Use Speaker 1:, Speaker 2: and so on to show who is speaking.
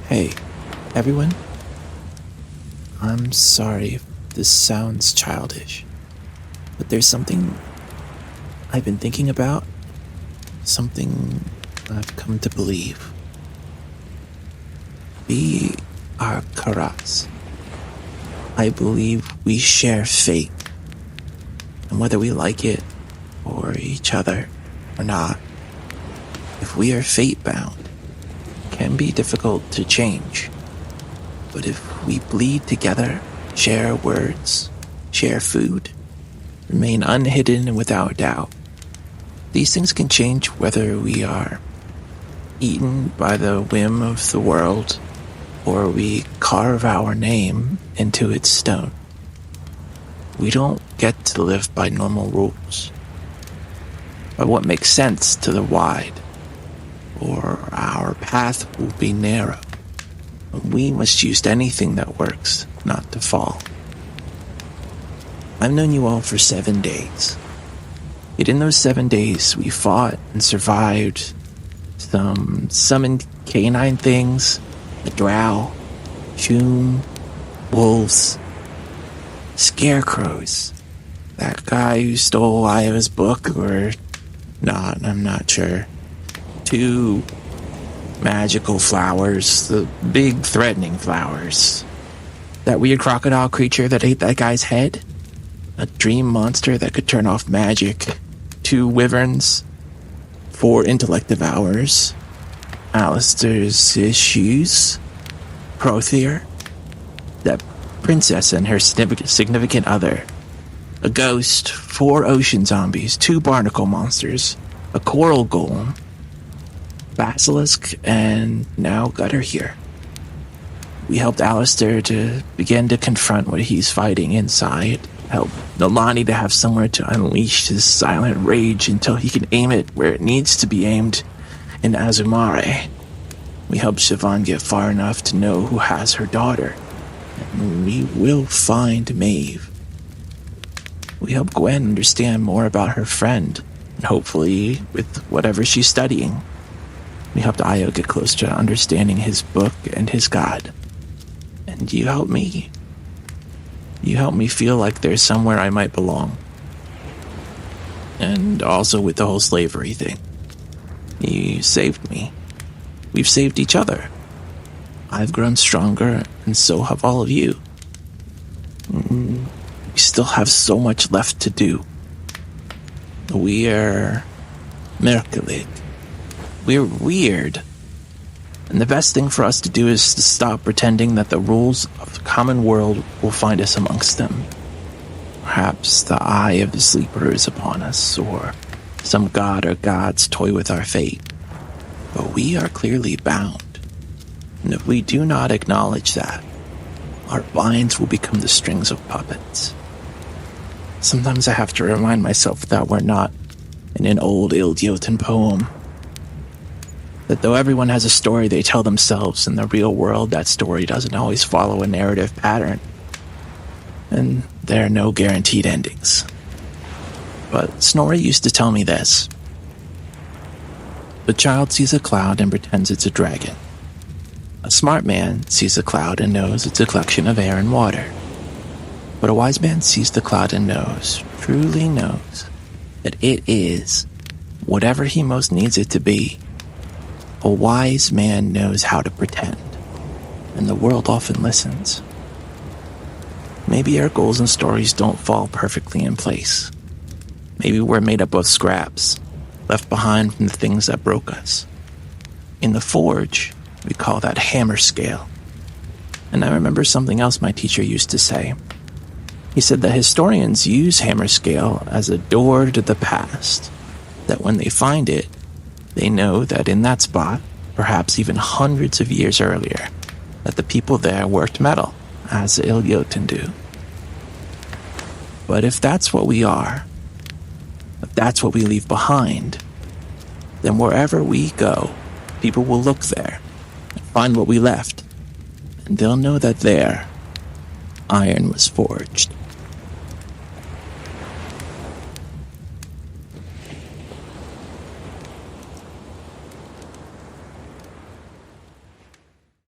Speaker 1: Hey, everyone. I'm sorry if this sounds childish, but there's something I've been thinking about, something I've come to believe. We are Karas. I believe we share fate, and whether we like it, or each other, or not, if we are fate-bound, it can be difficult to change. But if we bleed together, share words, share food, remain unhidden and without doubt, these things can change whether we are eaten by the whim of the world or we carve our name into its stone. We don't get to live by normal rules, by what makes sense to the wide, or our path will be narrow. We must use anything that works, not to fall. I've known you all for 7 days. Yet in those 7 days, we fought and survived some summoned canine things, a drow, Shoom, wolves, scarecrows, that guy who stole Aya's book, or not, I'm not sure. 2 magical flowers, the big threatening flowers. That weird crocodile creature that ate that guy's head. A dream monster that could turn off magic. 2 wyverns. 4 intellect devourers. Alistair's issues. Prothier. That princess and her significant other. A ghost. 4 ocean zombies. 2 barnacle monsters. A coral golem. Basilisk, and now Gutter here. We helped Alistair to begin to confront what he's fighting inside, help Nolani to have somewhere to unleash his silent rage until he can aim it where it needs to be aimed, in Azumare. We helped Siobhan get far enough to know who has her daughter, and we will find Maeve. We helped Gwen understand more about her friend, and hopefully with whatever she's studying. We helped Io get close to understanding his book and his god. And you helped me. You helped me feel like there's somewhere I might belong. And also with the whole slavery thing. You saved me. We've saved each other. I've grown stronger, and so have all of you. We still have so much left to do. We're Merkelid. We're weird. And the best thing for us to do is to stop pretending that the rules of the common world will find us amongst them. Perhaps the eye of the sleeper is upon us, or some god or gods toy with our fate. But we are clearly bound. And if we do not acknowledge that, our binds will become the strings of puppets. Sometimes I have to remind myself that we're not in an old Ildjotin poem. That though everyone has a story they tell themselves, in the real world that story doesn't always follow a narrative pattern. And there are no guaranteed endings. But Snorri used to tell me this. The child sees a cloud and pretends it's a dragon. A smart man sees a cloud and knows it's a collection of air and water. But a wise man sees the cloud and knows, truly knows, that it is whatever he most needs it to be. A wise man knows how to pretend, and the world often listens. Maybe our goals and stories don't fall perfectly in place. Maybe we're made up of scraps, left behind from the things that broke us. In the Forge, we call that hammer scale. And I remember something else my teacher used to say. He said that historians use hammer scale as a door to the past, that when they find it, they know that in that spot, perhaps even hundreds of years earlier, that the people there worked metal, as the Ildjotin do. But if that's what we are, if that's what we leave behind, then wherever we go, people will look there and find what we left, and they'll know that there, iron was forged.